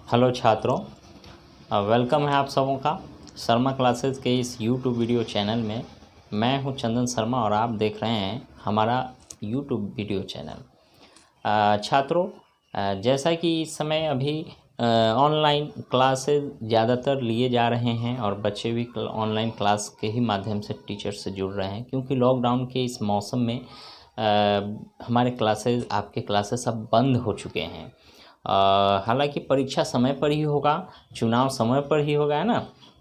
Hello छात्रों, welcome है आप सबों का शर्मा क्लासेस के इस यूट्यूब वीडियो चैनल में। मैं हूं चंदन शर्मा और आप देख रहे हैं हमारा यूट्यूब वीडियो चैनल। छात्रों, जैसा कि इस समय अभी ऑनलाइन क्लासेस ज़्यादातर लिए जा रहे हैं और बच्चे भी ऑनलाइन क्लास के ही माध्यम से टीचर से जुड़ रहे हैं, क्योंकि लॉकडाउन के इस मौसम में हमारे क्लासेस आपके क्लासेस अब बंद हो चुके हैं। हालांकि परीक्षा समय पर ही होगा, चुनाव समय पर ही होगा, है ना।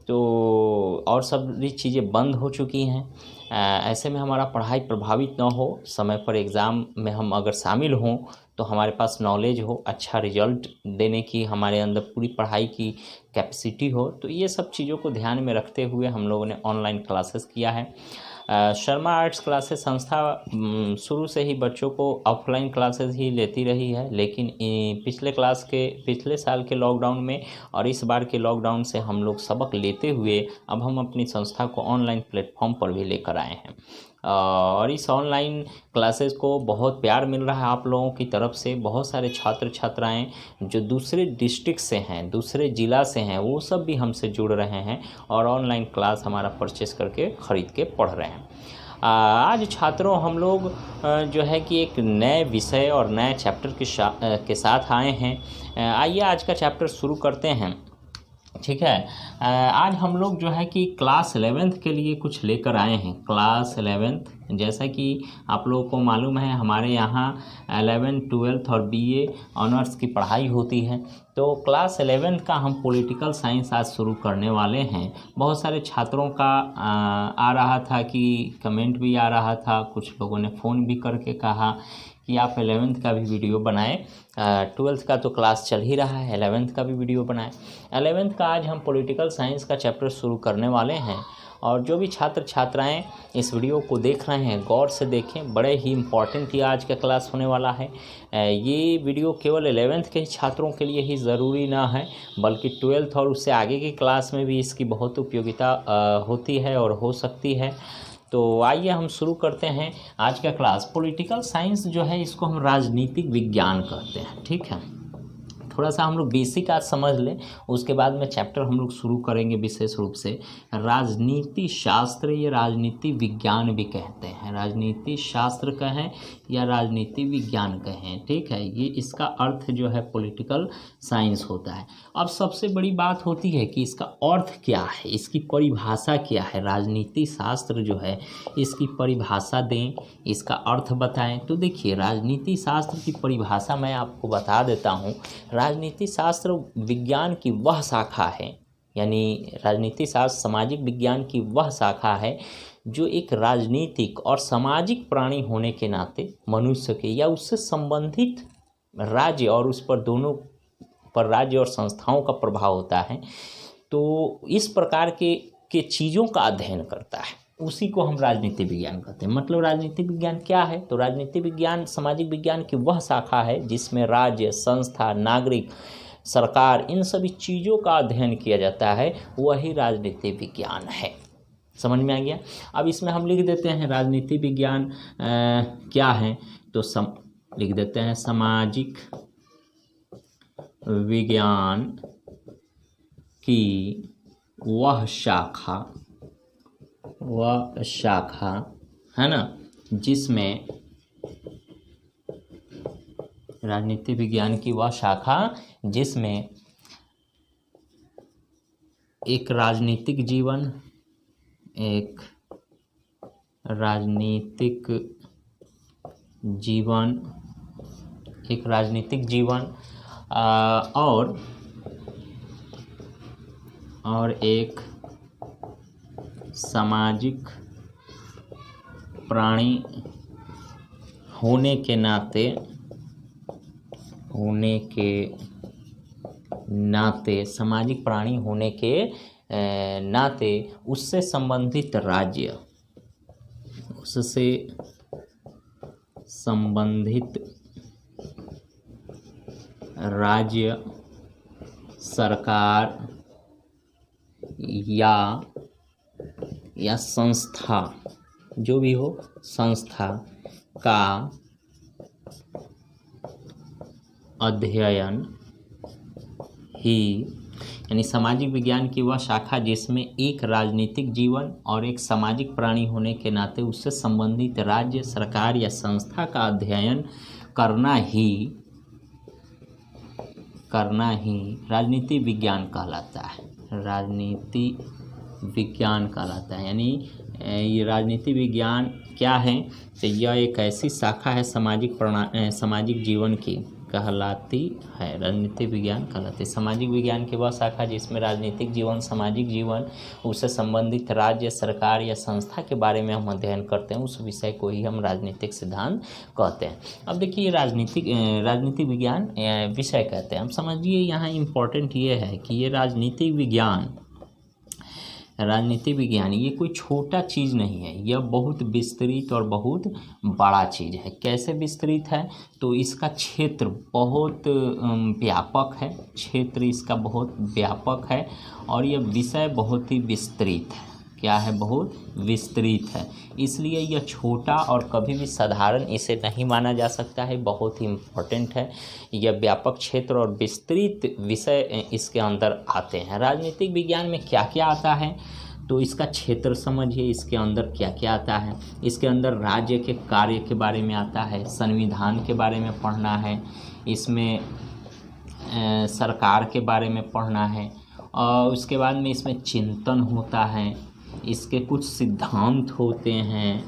तो और सभी चीज़ें बंद हो चुकी हैं। ऐसे में हमारा पढ़ाई प्रभावित ना हो, समय पर एग्ज़ाम में हम अगर शामिल हों तो हमारे पास नॉलेज हो, अच्छा रिजल्ट देने की हमारे अंदर पूरी पढ़ाई की कैपेसिटी हो। तो ये सब चीज़ों को ध्यान में रखते हुए हम लोगों ने ऑनलाइन क्लासेस किया है। शर्मा आर्ट्स क्लासेस संस्था शुरू से ही बच्चों को ऑफलाइन क्लासेस ही लेती रही है, लेकिन पिछले साल के लॉकडाउन में और इस बार के लॉकडाउन से हम लोग सबक लेते हुए अब हम अपनी संस्था को ऑनलाइन प्लेटफॉर्म पर भी लेकर आए हैं। और इस ऑनलाइन क्लासेस को बहुत प्यार मिल रहा है आप लोगों की तरफ से। बहुत सारे छात्र छात्राएं जो दूसरे डिस्ट्रिक्ट से हैं, दूसरे ज़िला से हैं, वो सब भी हमसे जुड़ रहे हैं और ऑनलाइन क्लास हमारा परचेस करके ख़रीद के पढ़ रहे हैं। आज छात्रों हम लोग जो है कि एक नए विषय और नए चैप्टर के साथ आए हैं। आइए आज का चैप्टर शुरू करते हैं। ठीक है। आज हम लोग जो है कि क्लास 11th के लिए कुछ लेकर आए हैं। क्लास 11th, जैसा कि आप लोगों को मालूम है, हमारे यहाँ 11th 12th और बीए ऑनर्स की पढ़ाई होती है। तो क्लास 11th का हम पॉलिटिकल साइंस आज शुरू करने वाले हैं। बहुत सारे छात्रों का आ रहा था कि कमेंट भी आ रहा था, कुछ लोगों ने फ़ोन भी करके कहा कि आप 11th का भी वीडियो बनाएं। 12th का तो क्लास चल ही रहा है, 11th का भी वीडियो बनाएं। 11th का आज हम पॉलिटिकल साइंस का चैप्टर शुरू करने वाले हैं। और जो भी छात्र छात्राएं इस वीडियो को देख रहे हैं, गौर से देखें, बड़े ही इम्पॉर्टेंट ये आज का क्लास होने वाला है। ये वीडियो केवल 11th के छात्रों के लिए ही ज़रूरी ना है, बल्कि 12th और उससे आगे की क्लास में भी इसकी बहुत उपयोगिता होती है और हो सकती है। तो आइए हम शुरू करते हैं आज का क्लास। पॉलिटिकल साइंस जो है, इसको हम राजनीतिक विज्ञान कहते हैं। ठीक है, थोड़ा सा हम लोग बेसिक आज समझ लें, उसके बाद में चैप्टर हम लोग शुरू करेंगे विशेष रूप से राजनीति शास्त्र या राजनीति विज्ञान भी कहते हैं। राजनीति शास्त्र कहें या राजनीति विज्ञान कहें, ठीक है, ये इसका अर्थ जो है पॉलिटिकल साइंस होता है। अब सबसे बड़ी बात होती है कि इसका अर्थ क्या है, इसकी परिभाषा क्या है। राजनीति शास्त्र जो है, इसकी परिभाषा दें, इसका अर्थ बताएं। तो देखिए, राजनीति शास्त्र की परिभाषा मैं आपको बता देता हूँ। राजनीति शास्त्र विज्ञान की वह शाखा है, यानी राजनीति शास्त्र सामाजिक विज्ञान की वह शाखा है जो एक राजनीतिक और सामाजिक प्राणी होने के नाते मनुष्य के या उससे संबंधित राज्य और उस पर दोनों पर राज्य और संस्थाओं का प्रभाव होता है। तो इस प्रकार के चीज़ों का अध्ययन करता है, उसी को हम राजनीति विज्ञान कहते हैं। मतलब राजनीति विज्ञान क्या है? तो राजनीति विज्ञान सामाजिक विज्ञान की वह शाखा है जिसमें राज्य, संस्था, नागरिक, सरकार, इन सभी चीज़ों का अध्ययन किया जाता है, वही राजनीति विज्ञान है। समझ में आ गया? अब इसमें हम लिख देते हैं राजनीति विज्ञान क्या है, तो लिख देते हैं सामाजिक विज्ञान की वह शाखा है ना, जिसमें राजनीति विज्ञान की वह शाखा जिसमें एक राजनीतिक जीवन, और एक सामाजिक प्राणी होने के सामाजिक प्राणी होने के नाते उससे संबंधित राज्य, सरकार या संस्था, जो भी हो, संस्था का अध्ययन ही, यानी सामाजिक विज्ञान की वह शाखा जिसमें एक राजनीतिक जीवन और एक सामाजिक प्राणी होने के नाते उससे संबंधित राज्य, सरकार या संस्था का अध्ययन करना ही राजनीति विज्ञान कहलाता है। राजनीति विज्ञान कहलाता है। यानी ये राजनीति विज्ञान क्या है, तो यह एक ऐसी शाखा है सामाजिक जीवन की कहलाती है। राजनीति विज्ञान कहलाती है सामाजिक विज्ञान की वह शाखा जिसमें राजनीतिक जीवन, सामाजिक जीवन, उससे संबंधित राज्य, सरकार या संस्था के बारे में हम अध्ययन करते हैं, उस विषय को ही हम राजनीतिक सिद्धांत कहते हैं। अब देखिए राजनीति विज्ञान विषय कहते हैं। अब समझिए यहाँ इम्पोर्टेंट ये है कि ये राजनीति विज्ञान ये कोई छोटा चीज़ नहीं है, यह बहुत विस्तृत और बहुत बड़ा चीज़ है। कैसे विस्तृत है, तो इसका क्षेत्र बहुत व्यापक है, क्षेत्र इसका बहुत व्यापक है और यह विषय बहुत ही विस्तृत है। क्या है, बहुत विस्तृत है, इसलिए यह छोटा और कभी भी साधारण इसे नहीं माना जा सकता है, बहुत ही इम्पोर्टेंट है। यह व्यापक क्षेत्र और विस्तृत विषय इसके अंदर आते हैं। राजनीतिक विज्ञान में क्या क्या आता है, तो इसका क्षेत्र समझिए, इसके अंदर क्या क्या आता है। इसके अंदर राज्य के कार्य के बारे में आता है, संविधान के बारे में पढ़ना है, इसमें सरकार के बारे में पढ़ना है, और उसके बाद में इसमें चिंतन होता है, इसके कुछ सिद्धांत होते हैं,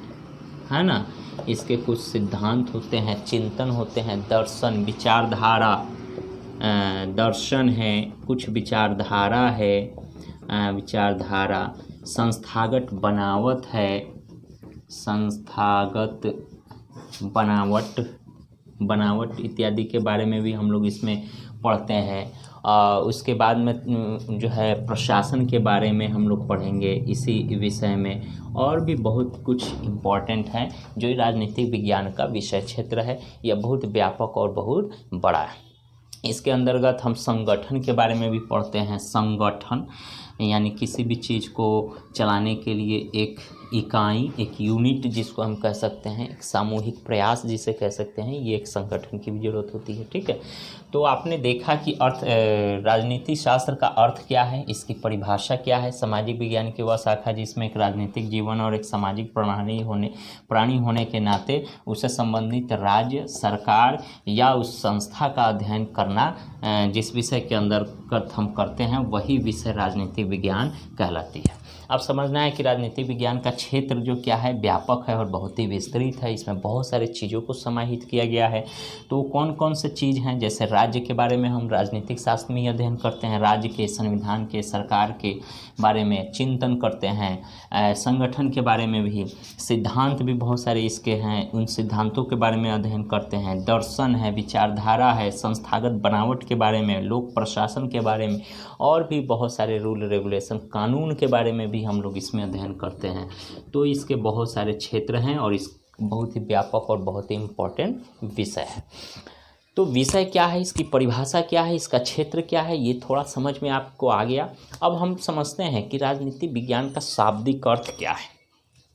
है ना, इसके कुछ सिद्धांत होते हैं, चिंतन होते हैं, दर्शन, विचारधारा, दर्शन है, कुछ विचारधारा है, विचारधारा, संस्थागत बनावट है, संस्थागत बनावट इत्यादि के बारे में भी हम लोग इसमें पढ़ते हैं। उसके बाद में जो है प्रशासन के बारे में हम लोग पढ़ेंगे इसी विषय में, और भी बहुत कुछ इम्पोर्टेंट है जो राजनीतिक विज्ञान का विषय क्षेत्र है। यह बहुत व्यापक और बहुत बड़ा है। इसके अंतर्गत हम संगठन के बारे में भी पढ़ते हैं। संगठन यानी किसी भी चीज़ को चलाने के लिए एक इकाई, एक यूनिट जिसको हम कह सकते हैं, एक सामूहिक प्रयास जिसे कह सकते हैं, ये एक संगठन की भी ज़रूरत होती है। ठीक है, तो आपने देखा कि राजनीति शास्त्र का अर्थ क्या है, इसकी परिभाषा क्या है। सामाजिक विज्ञान की वह शाखा जिसमें एक राजनीतिक जीवन और एक सामाजिक प्राणी होने के नाते उससे संबंधित राज्य, सरकार या उस संस्था का अध्ययन करना, जिस विषय के अंदर हम करते हैं वही विषय राजनीतिक विज्ञान कहलाती है। अब समझना है कि राजनीतिक विज्ञान का क्षेत्र जो क्या है, व्यापक है और बहुत ही विस्तृत है। इसमें बहुत सारी चीज़ों को समाहित किया गया है। तो कौन कौन से चीज़ हैं, जैसे राज्य के बारे में हम राजनीतिक शास्त्र में अध्ययन करते हैं, राज्य के, संविधान के, सरकार के बारे में चिंतन करते हैं। संगठन के बारे में भी सिद्धांत भी बहुत सारे इसके हैं, उन सिद्धांतों के बारे में अध्ययन करते हैं। दर्शन है, विचारधारा है, संस्थागत बनावट के बारे में, लोक प्रशासन के बारे में, और भी बहुत सारे रूल रेगुलेशन, कानून के बारे में भी हम लोग इसमें अध्ययन करते हैं। तो इसके बहुत सारे क्षेत्र हैं और इस बहुत ही व्यापक और बहुत ही इम्पोर्टेंट विषय है। तो विषय क्या है, इसकी परिभाषा क्या है, इसका क्षेत्र क्या है, ये थोड़ा समझ में आपको आ गया। अब हम समझते हैं कि राजनीति विज्ञान का शाब्दिक अर्थ क्या है।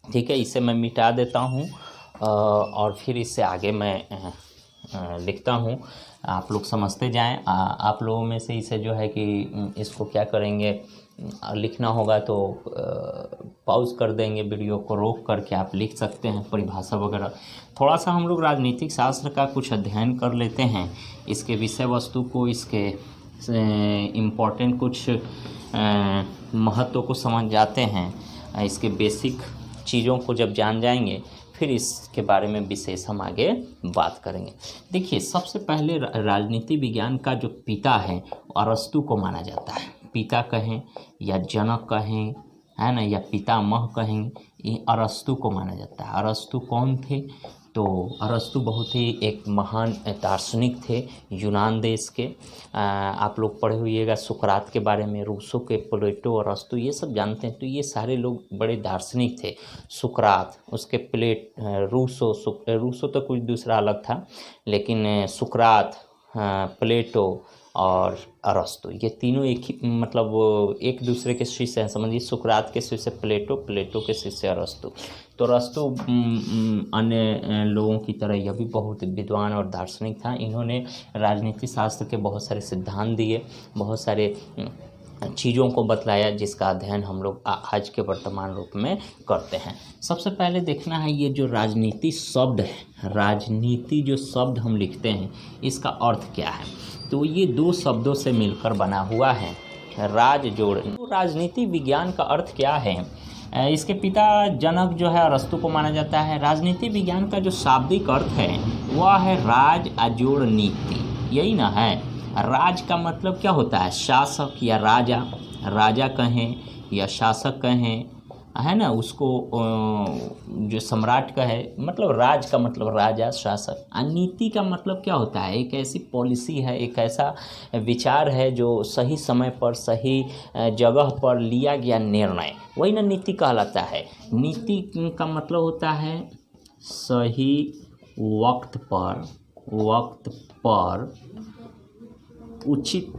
ठीक है, इसे मैं मिटा देता हूँ और फिर इससे आगे मैं लिखता हूँ, आप लोग समझते जाएं। आप लोगों में से इसे जो है कि इसको क्या करेंगे, लिखना होगा तो पॉज कर देंगे, वीडियो को रोक करके आप लिख सकते हैं परिभाषा वगैरह। थोड़ा सा हम लोग राजनीतिक शास्त्र का कुछ अध्ययन कर लेते हैं, इसके विषय वस्तु को, इसके इम्पोर्टेंट कुछ महत्व को समझ जाते हैं। इसके बेसिक चीज़ों को जब जान जाएंगे फिर इसके बारे में विशेष हम आगे बात करेंगे। देखिए, सबसे पहले राजनीति विज्ञान का जो पिता है अरस्तु को माना जाता है। पिता कहें या जनक कहें, है ना, या पितामह कहें, ये अरस्तु को माना जाता है। अरस्तु कौन थे, तो अरस्तु बहुत ही एक महान दार्शनिक थे यूनान देश के। आप लोग पढ़े हुइएगा सुकरात के बारे में, रूसो के, प्लेटो, अरस्तु, ये सब जानते हैं। तो ये सारे लोग बड़े दार्शनिक थे। सुकरात, उसके रूसो तो कुछ दूसरा अलग था, लेकिन सुकरात, प्लेटो, और अरस्तु, ये तीनों एक ही मतलब एक दूसरे के शिष्य हैं। समझिए सुकरात के शिष्य प्लेटो, प्लेटो के शिष्य अरस्तु। तो अरस्तु अन्य लोगों की तरह यह भी बहुत विद्वान और दार्शनिक था। इन्होंने राजनीति शास्त्र के बहुत सारे सिद्धांत दिए, बहुत सारे चीज़ों को बतलाया, जिसका अध्ययन हम लोग आज के वर्तमान रूप में करते हैं। सबसे पहले देखना है ये जो राजनीति शब्द है, राजनीति जो शब्द हम लिखते हैं इसका अर्थ क्या है। तो ये दो शब्दों से मिलकर बना हुआ है, राज जोड़। तो राजनीति विज्ञान का अर्थ क्या है? इसके पिता जनक जो है अरस्तु को माना जाता है। राजनीति विज्ञान का जो शाब्दिक अर्थ है वह है राज अजोड़ नीति, यही ना है। राज का मतलब क्या होता है? शासक या राजा, राजा कहें या शासक कहें, है ना, उसको जो सम्राट का है, मतलब राज का मतलब राजा शासक। नीति का मतलब क्या होता है? एक ऐसी पॉलिसी है, एक ऐसा विचार है जो सही समय पर सही जगह पर लिया गया निर्णय, वही ना नीति कहलाता है। नीति का मतलब होता है सही वक्त पर उचित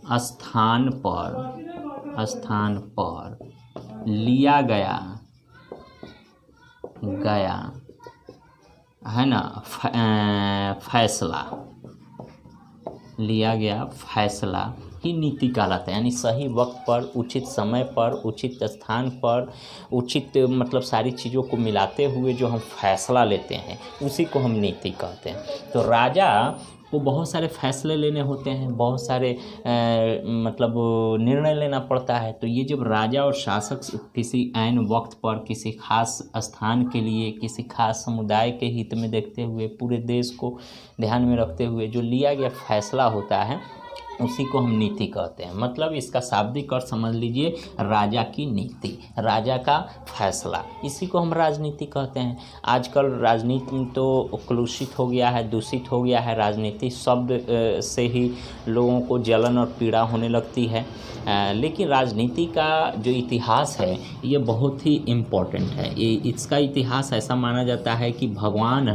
स्थान पर लिया गया है ना फैसला ही नीति कहलाता है। यानी सही वक्त पर, उचित समय पर, उचित स्थान पर, उचित मतलब सारी चीज़ों को मिलाते हुए जो हम फैसला लेते हैं उसी को हम नीति कहते हैं। तो राजा को बहुत सारे फैसले लेने होते हैं, बहुत सारे मतलब निर्णय लेना पड़ता है। तो ये जब राजा और शासक किसी ऐन वक्त पर, किसी खास स्थान के लिए, किसी खास समुदाय के हित में देखते हुए, पूरे देश को ध्यान में रखते हुए जो लिया गया फैसला होता है उसी को हम नीति कहते हैं। मतलब इसका शाब्दिक अर्थ समझ लीजिए, राजा की नीति, राजा का फैसला, इसी को हम राजनीति कहते हैं। आजकल राजनीति तो कलुषित हो गया है, दूषित हो गया है। राजनीति शब्द से ही लोगों को जलन और पीड़ा होने लगती है। लेकिन राजनीति का जो इतिहास है ये बहुत ही इम्पोर्टेंट है। ये इसका इतिहास ऐसा माना जाता है कि भगवान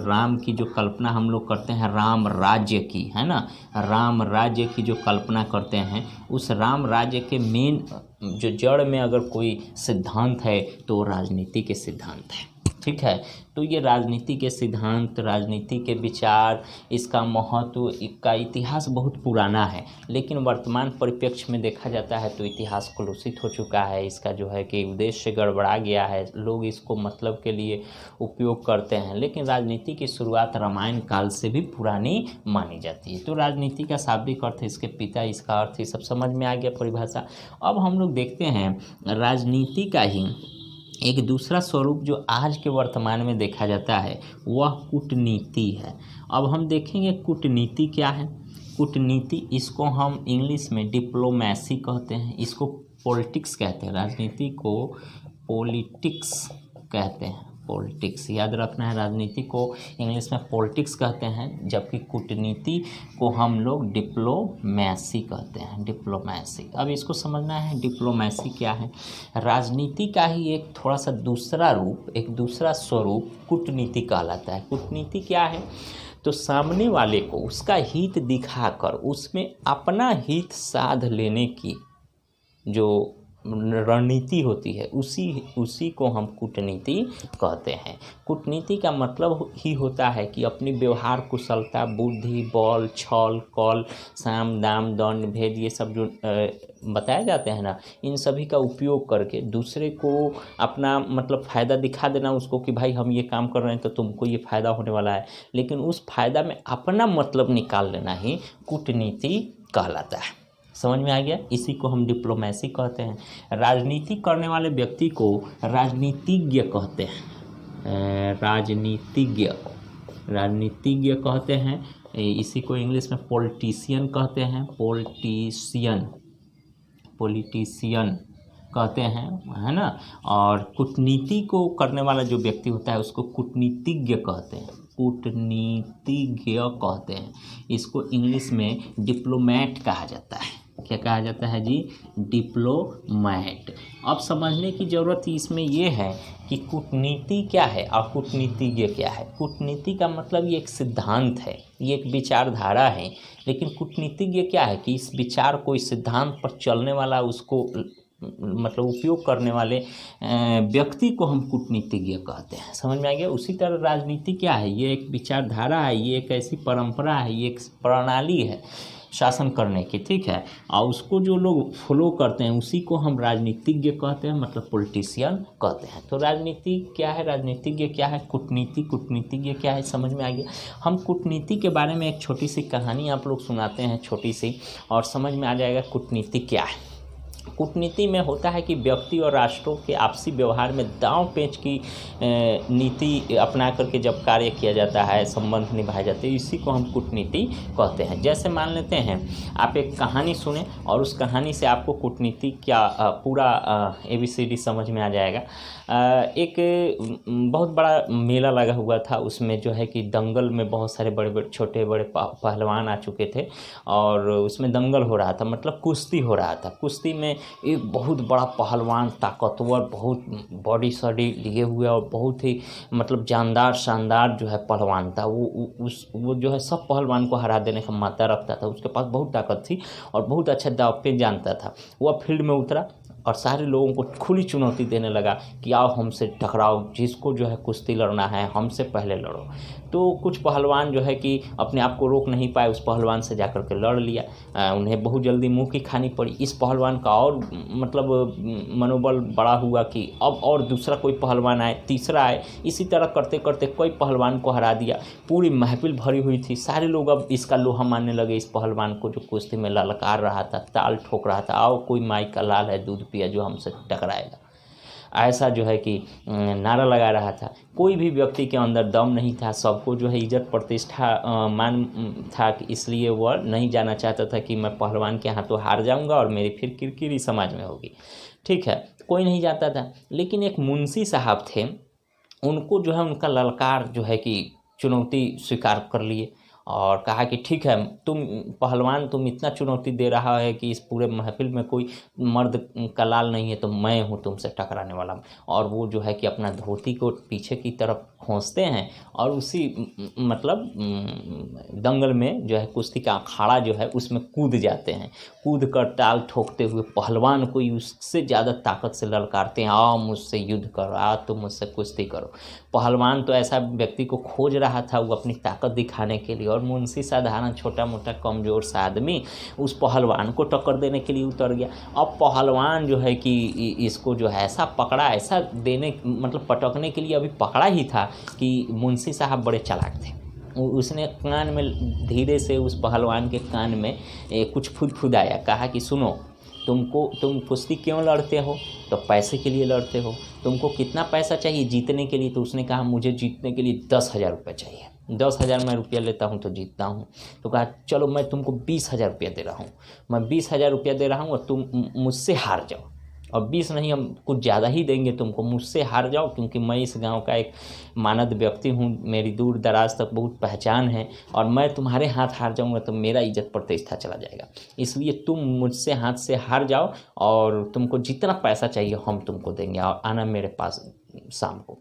राम की जो कल्पना हम लोग करते हैं, राम राज्य की, है ना, राम राज्य की जो कल्पना करते हैं, उस राम राज्य के मेन जो जड़ में अगर कोई सिद्धांत है तो राजनीति के सिद्धांत है। ठीक है, तो ये राजनीति के सिद्धांत, राजनीति के विचार, इसका महत्व, इसका इतिहास बहुत पुराना है। लेकिन वर्तमान परिप्रेक्ष्य में देखा जाता है तो इतिहास कलुषित हो चुका है। इसका जो है कि उद्देश्य गड़बड़ा गया है, लोग इसको मतलब के लिए उपयोग करते हैं। लेकिन राजनीति की शुरुआत रामायण काल से भी पुरानी मानी जाती है। तो राजनीति का शाब्दिक अर्थ, इसके पिता, इसका अर्थ, ये सब समझ में आ गया परिभाषा। अब हम लोग देखते हैं राजनीति का ही एक दूसरा स्वरूप जो आज के वर्तमान में देखा जाता है वह कूटनीति है। अब हम देखेंगे कूटनीति क्या है। कूटनीति, इसको हम इंग्लिश में डिप्लोमेसी कहते हैं, इसको पॉलिटिक्स कहते हैं। राजनीति को पॉलिटिक्स कहते हैं, पॉलिटिक्स याद रखना है। राजनीति को इंग्लिश में पॉलिटिक्स कहते हैं, जबकि कूटनीति को हम लोग डिप्लोमेसी कहते हैं, डिप्लोमेसी। अब इसको समझना है डिप्लोमेसी क्या है। राजनीति का ही एक थोड़ा सा दूसरा रूप, एक दूसरा स्वरूप कूटनीति कहलाता है। कूटनीति क्या है? तो सामने वाले को उसका हित दिखाकर उसमें अपना हित साध लेने की जो रणनीति होती है उसी को हम कूटनीति कहते हैं। कूटनीति का मतलब ही होता है कि अपनी व्यवहार कुशलता, बुद्धि, बल, छल, कल, साम, दाम, दंड, भेद, ये सब जो बताए जाते हैं ना, इन सभी का उपयोग करके दूसरे को अपना मतलब फ़ायदा दिखा देना उसको कि भाई हम ये काम कर रहे हैं तो तुमको ये फ़ायदा होने वाला है, लेकिन उस फ़ायदा में अपना मतलब निकाल लेना ही कूटनीति कहलाता है। समझ में आ गया? इसी को हम डिप्लोमेसी कहते हैं। राजनीति करने वाले व्यक्ति को राजनीतिज्ञ कहते हैं। राजनीतिज्ञ कहते हैं। इसी को इंग्लिश में पॉलिटिशियन कहते हैं, पॉलिटिशियन कहते हैं, है ना। और कूटनीति को करने वाला जो व्यक्ति होता है उसको कूटनीतिज्ञ कहते हैं, कूटनीतिज्ञ कहते हैं। इसको इंग्लिश में डिप्लोमेट कहा जाता है। क्या कहा जाता है जी? डिप्लोमैट। अब समझने की ज़रूरत इसमें ये है कि कूटनीति क्या है और कूटनीतिज्ञ क्या है। कूटनीति का मतलब ये एक सिद्धांत है, ये एक विचारधारा है, लेकिन कूटनीतिज्ञ क्या है कि इस विचार को, इस सिद्धांत पर चलने वाला, उसको मतलब उपयोग करने वाले व्यक्ति को हम कूटनीतिज्ञ कहते हैं। समझ में आ गया? उसी तरह राजनीति क्या है? ये एक विचारधारा है, ये एक ऐसी परंपरा है, ये एक प्रणाली है शासन करने की, ठीक है। और उसको जो लोग फॉलो करते हैं उसी को हम राजनीतिज्ञ कहते हैं, मतलब पॉलिटिशियन कहते हैं। तो राजनीति क्या है, राजनीतिज्ञ क्या है, कूटनीतिज्ञ क्या है, समझ में आ गया। हम कूटनीति के बारे में एक छोटी सी कहानी आप लोग सुनाते हैं, छोटी सी, और समझ में आ जाएगा कूटनीति क्या है। कूटनीति में होता है कि व्यक्ति और राष्ट्रों के आपसी व्यवहार में दांव पेच की नीति अपना करके जब कार्य किया जाता है, संबंध निभाए जाते हैं, इसी को हम कूटनीति कहते हैं। जैसे मान लेते हैं आप एक कहानी सुने और उस कहानी से आपको कूटनीति क्या पूरा ABCD समझ में आ जाएगा। एक बहुत बड़ा मेला लगा हुआ था, उसमें जो है कि दंगल में बहुत सारे बड़े बड़े छोटे बड़े पहलवान आ चुके थे और उसमें दंगल हो रहा था, मतलब कुश्ती हो रहा था। कुश्ती में एक बहुत बड़ा पहलवान, ताकतवर, बहुत बॉडी शॉडी लिए हुए और बहुत ही मतलब जानदार शानदार जो है पहलवान था। वो जो है सब पहलवान को हरा देने का मात्रा रखता था, उसके पास बहुत ताकत थी और बहुत अच्छा दांव जानता था। वो फील्ड में उतरा और सारे लोगों को खुली चुनौती देने लगा कि आओ हमसे टकराओ, जिसको जो है कुश्ती लड़ना है हमसे पहले लड़ो। तो कुछ पहलवान जो है कि अपने आप को रोक नहीं पाए, उस पहलवान से जाकर के लड़ लिया। उन्हें बहुत जल्दी मुंह की खानी पड़ी। इस पहलवान का और मतलब मनोबल बड़ा हुआ कि अब और दूसरा कोई पहलवान आए, तीसरा आए। इसी तरह करते करते कोई पहलवान को हरा दिया। पूरी महफिल भरी हुई थी, सारे लोग अब इसका लोहा मानने लगे इस पहलवान को जो कुश्ती में ललकार रहा था, ताल ठोक रहा था, आओ कोई माई का लाल है दूध पिया जो हमसे टकराएगा, ऐसा जो है कि नारा लगा रहा था। कोई भी व्यक्ति के अंदर दम नहीं था, सबको जो है इज्जत प्रतिष्ठा मान था, कि इसलिए वह नहीं जाना चाहता था कि मैं पहलवान के हाथों हार जाऊंगा और मेरी फिर किरकिरी समाज में होगी, ठीक है। कोई नहीं जाता था, लेकिन एक मुंशी साहब थे, उनको जो है उनका ललकार जो है कि चुनौती स्वीकार कर लिए और कहा कि ठीक है, तुम पहलवान, तुम इतना चुनौती दे रहा है कि इस पूरे महफिल में कोई मर्द का लाल नहीं है, तो मैं हूँ तुमसे टकराने वाला। और वो जो है कि अपना धोती को पीछे की तरफ खोंसते हैं और उसी मतलब दंगल में जो है कुश्ती का अखाड़ा जो है उसमें कूद जाते हैं। कूद कर ताल ठोकते हुए पहलवान को उससे ज़्यादा ताकत से ललकारते हैं, आओ मुझसे युद्ध करो, आओ तुम मुझसे कुश्ती करो। पहलवान तो ऐसा व्यक्ति को खोज रहा था वो अपनी ताकत दिखाने के लिए, और मुंशी साधारण छोटा मोटा कमज़ोर सा आदमी उस पहलवान को टक्कर देने के लिए उतर गया। अब पहलवान जो है कि इसको जो है ऐसा पकड़ा, ऐसा देने मतलब पटकने के लिए अभी पकड़ा ही था कि मुंशी साहब बड़े चालाक थे। उसने कान में धीरे से उस पहलवान के कान में कुछ फुदफुदाया, कहा कि सुनो, तुम कुश्ती क्यों लड़ते हो? तो पैसे के लिए लड़ते हो। तुमको कितना पैसा चाहिए जीतने के लिए? तो उसने कहा मुझे जीतने के लिए 10,000 रुपये चाहिए। 10,000 मैं रुपया लेता हूँ तो जीतता हूँ। तो कहा चलो मैं तुमको 20,000 रुपया दे रहा हूँ, मैं 20,000 रुपया दे रहा हूँ और तुम मुझसे हार जाओ। और 20 नहीं, हम कुछ ज़्यादा ही देंगे तुमको, मुझसे हार जाओ, क्योंकि मैं इस गांव का एक मानद व्यक्ति हूँ, मेरी दूर दराज तक बहुत पहचान है, और मैं तुम्हारे हाथ हार जाऊँगा तो मेरा इज्जत प्रतिष्ठा चला जाएगा। इसलिए तुम मुझसे हाथ से हार जाओ और तुमको जितना पैसा चाहिए हम तुमको देंगे, और आना मेरे पास शाम को।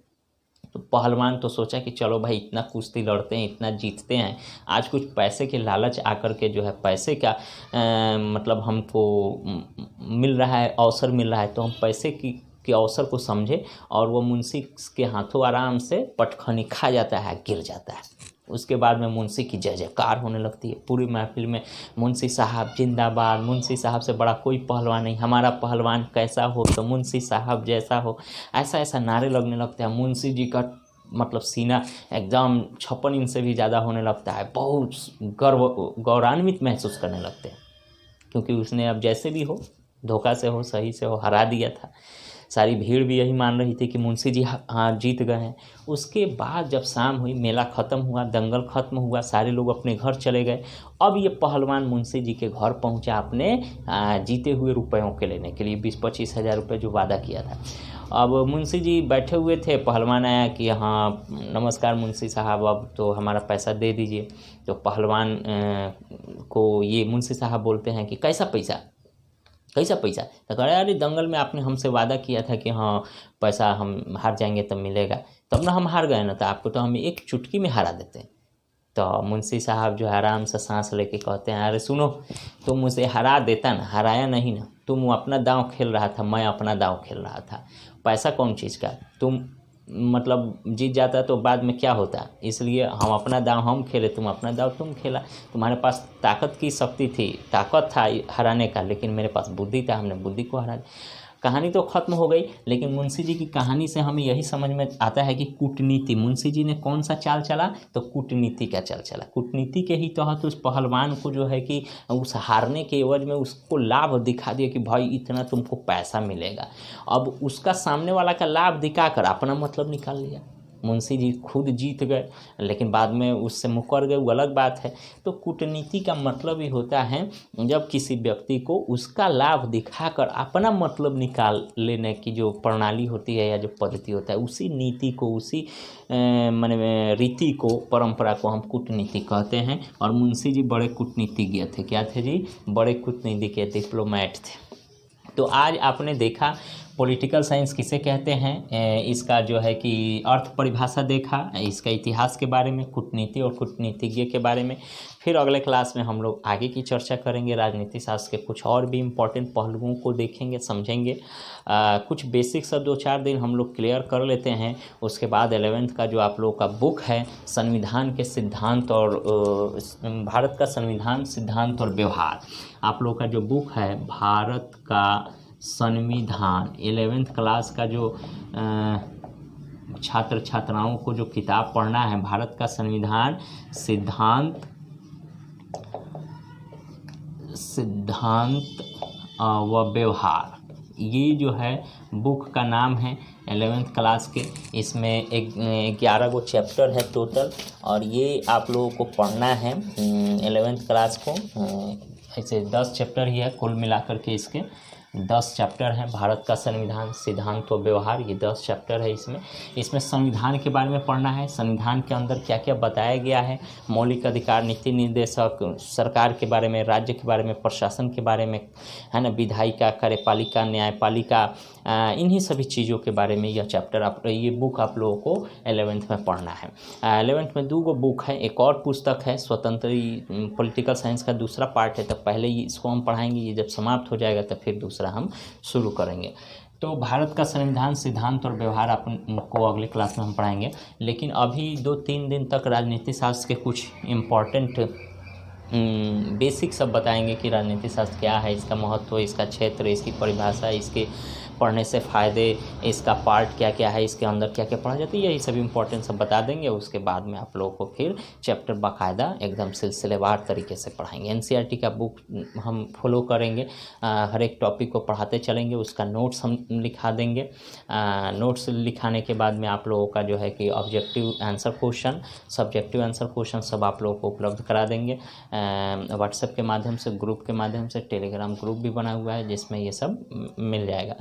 तो पहलवान तो सोचा कि चलो भाई, इतना कुश्ती लड़ते हैं, इतना जीतते हैं, आज कुछ पैसे के लालच आकर के जो है पैसे का मतलब हमको मिल रहा है, अवसर मिल रहा है, तो हम पैसे के अवसर को समझे, और वो मुंशी के हाथों आराम से पटखनी खा जाता है, गिर जाता है। उसके बाद में मुंशी की जय जयकार होने लगती है पूरी महफिल में, मुंशी साहब जिंदाबाद, मुंशी साहब से बड़ा कोई पहलवान नहीं, हमारा पहलवान कैसा हो तो मुंशी साहब जैसा हो, ऐसा ऐसा नारे लगने लगते हैं। मुंशी जी का मतलब सीना एकदम 56 इंच से भी ज़्यादा होने लगता है, बहुत गौरवान्वित महसूस करने लगते हैं, क्योंकि उसने अब जैसे भी हो, धोखा से हो सही से हो, हरा दिया था। सारी भीड़ भी यही मान रही थी कि मुंशी जी हाँ जीत गए हैं। उसके बाद जब शाम हुई, मेला ख़त्म हुआ, दंगल ख़त्म हुआ, सारे लोग अपने घर चले गए। अब ये पहलवान मुंशी जी के घर पहुंचा अपने जीते हुए रुपयों के लेने के लिए, 20-25 हज़ार रुपये जो वादा किया था। अब मुंशी जी बैठे हुए थे, पहलवान आया कि हाँ नमस्कार मुंशी साहब, अब तो हमारा पैसा दे दीजिए। तो पहलवान को ये मुंशी साहब बोलते हैं कि कैसा पैसा? कैसा पैसा? तो कह रहे अरे दंगल में आपने हमसे वादा किया था कि हाँ पैसा हम हार जाएंगे तब मिलेगा, तब ना हम हार गए ना, तो आपको तो हम एक चुटकी में हरा देते हैं। तो मुंशी साहब जो आराम से सांस लेके कहते हैं अरे सुनो, तुम मुझे हरा देता ना, हराया नहीं ना, तुम अपना दांव खेल रहा था, मैं अपना दांव खेल रहा था। पैसा कौन चीज़ का, तुम मतलब जीत जाता तो बाद में क्या होता, इसलिए हम अपना दांव हम खेले, तुम अपना दांव तुम खेला। तुम्हारे पास ताकत की शक्ति थी, ताकत था हराने का, लेकिन मेरे पास बुद्धि था, हमने बुद्धि को हरा दिया। कहानी तो खत्म हो गई, लेकिन मुंशी जी की कहानी से हमें यही समझ में आता है कि कूटनीति, मुंशी जी ने कौन सा चाल चला, तो कूटनीति का चाल चला। कूटनीति के ही तहत उस पहलवान को जो है कि उस हारने के एवज में उसको लाभ दिखा दिया कि भाई इतना तुमको पैसा मिलेगा। अब उसका सामने वाला का लाभ दिखाकर अपना मतलब निकाल लिया। मुंशी जी खुद जीत गए, लेकिन बाद में उससे मुकर गए, वो अलग बात है। तो कूटनीति का मतलब ही होता है जब किसी व्यक्ति को उसका लाभ दिखाकर अपना मतलब निकाल लेने की जो प्रणाली होती है या जो पद्धति होता है, उसी नीति को, उसी माने रीति को, परंपरा को हम कूटनीति कहते हैं। और मुंशी जी बड़े कूटनीतिज्ञ थे। क्या थे जी? बड़े कूटनीतिज्ञ, डिप्लोमेट थे। तो आज आपने देखा पॉलिटिकल साइंस किसे कहते हैं, इसका जो है कि अर्थ परिभाषा देखा, इसका इतिहास के बारे में, कूटनीति और कूटनीतिज्ञ के बारे में। फिर अगले क्लास में हम लोग आगे की चर्चा करेंगे, राजनीति शास्त्र के कुछ और भी इम्पोर्टेंट पहलुओं को देखेंगे, समझेंगे। कुछ बेसिक सब 2-4 दिन हम लोग क्लियर कर लेते हैं। उसके बाद 11th का जो आप लोगों का बुक है, संविधान के सिद्धांत और भारत का संविधान, सिद्धांत और व्यवहार, आप लोगों का जो बुक है भारत का संविधान, 11th क्लास का जो छात्र छात्राओं को जो किताब पढ़ना है, भारत का संविधान, सिद्धांत व व्यवहार, ये जो है बुक का नाम है 11th क्लास के। इसमें 11 गो चैप्टर है टोटल, और ये आप लोगों को पढ़ना है 11th क्लास को। ऐसे 10 चैप्टर ही है कुल मिलाकर के, इसके 10 चैप्टर हैं। भारत का संविधान, सिद्धांत व व्यवहार, ये 10 चैप्टर है। इसमें संविधान के बारे में पढ़ना है, संविधान के अंदर क्या क्या बताया गया है, मौलिक अधिकार, नीति निर्देशक, सरकार के बारे में, राज्य के बारे में, प्रशासन के बारे में, है ना, विधायिका, कार्यपालिका, न्यायपालिका, इन्हीं सभी चीज़ों के बारे में यह चैप्टर ये बुक आप लोगों को 11th में पढ़ना है। 11th में 2 गो बुक है, एक और पुस्तक है स्वतंत्र पॉलिटिकल साइंस का दूसरा पार्ट है, तो पहले ही इसको हम पढ़ाएंगे, ये जब समाप्त हो जाएगा तो फिर दूसरा हम शुरू करेंगे। तो भारत का संविधान, सिद्धांत और व्यवहार आपको अगले क्लास में हम पढ़ाएंगे। लेकिन अभी 2-3 दिन तक राजनीति शास्त्र के कुछ इम्पॉर्टेंट बेसिक सब बताएंगे कि राजनीति शास्त्र क्या है, इसका महत्व, इसका क्षेत्र, इसकी परिभाषा, इसके पढ़ने से फ़ायदे, इसका पार्ट क्या क्या है, इसके अंदर क्या क्या पढ़ा जाता है, यही सब इम्पोर्टेंट सब बता देंगे। उसके बाद में आप लोगों को फिर चैप्टर बाकायदा एकदम सिलसिलेवार तरीके से पढ़ाएंगे। एनसीईआरटी का बुक हम फॉलो करेंगे, हर एक टॉपिक को पढ़ाते चलेंगे, उसका नोट्स हम लिखा देंगे। नोट्स लिखाने के बाद में आप लोगों का जो है कि objective answer question, subjective answer question सब आप लोगों को उपलब्ध करा देंगे व्हाट्सएप के माध्यम से, ग्रुप के माध्यम से। टेलीग्राम ग्रुप भी बना हुआ है जिसमें ये सब मिल जाएगा।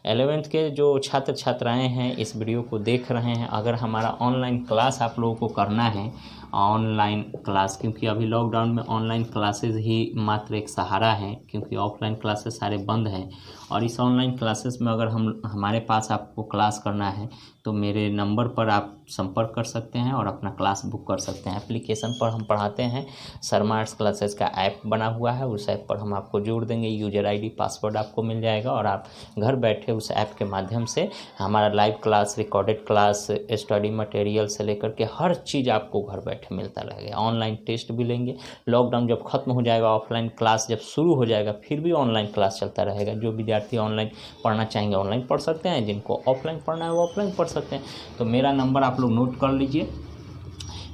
11th के जो छात्र छात्राएं हैं इस वीडियो को देख रहे हैं, अगर हमारा ऑनलाइन क्लास आप लोगों को करना है, ऑनलाइन क्लास, क्योंकि अभी लॉकडाउन में ऑनलाइन क्लासेस ही मात्र एक सहारा है, क्योंकि ऑफलाइन क्लासेस सारे बंद हैं। और इस ऑनलाइन क्लासेस में अगर हमारे पास आपको क्लास करना है तो मेरे नंबर पर आप संपर्क कर सकते हैं और अपना क्लास बुक कर सकते हैं। एप्लीकेशन पर हम पढ़ाते हैं, शर्मा आर्ट्स क्लासेस का ऐप बना हुआ है, उस ऐप पर हम आपको जोड़ देंगे, यूजर आईडी पासवर्ड आपको मिल जाएगा और आप घर बैठे उस ऐप के माध्यम से हमारा live class, recorded class, study material से लेकर के हर चीज़ आपको घर बैठे मिलता रहेगा। ऑनलाइन टेस्ट भी लेंगे, लॉकडाउन जब खत्म हो जाएगा, ऑफलाइन क्लास जब शुरू हो जाएगा, फिर भी ऑनलाइन क्लास चलता रहेगा। जो विद्यार्थी ऑनलाइन पढ़ना चाहेंगे ऑनलाइन पढ़ सकते हैं, जिनको ऑफलाइन पढ़ना है वो ऑफलाइन पढ़ सकते हैं। तो मेरा नंबर आप लोग नोट कर लीजिए,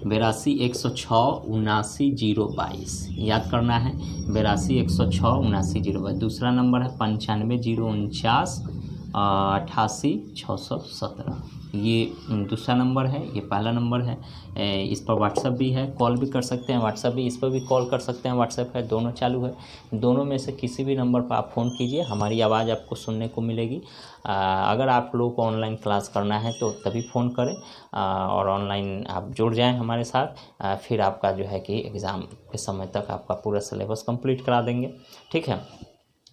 82-106-79-022 याद करना है, 82-106-79-022। दूसरा नंबर है 95-049-88-617, ये दूसरा नंबर है, ये पहला नंबर है। इस पर व्हाट्सएप भी है, कॉल भी कर सकते हैं, व्हाट्सएप भी, इस पर भी कॉल कर सकते हैं, व्हाट्सएप है, दोनों चालू है। दोनों में से किसी भी नंबर पर आप फ़ोन कीजिए, हमारी आवाज़ आपको सुनने को मिलेगी। अगर आप लोगों को ऑनलाइन क्लास करना है तो तभी फ़ोन करें और ऑनलाइन आप जुड़ जाएं हमारे साथ, फिर आपका जो है कि एग्ज़ाम के समय तक आपका पूरा सिलेबस कंप्लीट करा देंगे। ठीक है,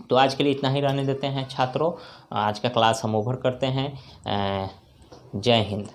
तो आज के लिए इतना ही रहने देते हैं छात्रों। आज का क्लास हम ओवर करते हैं। जय हिंद।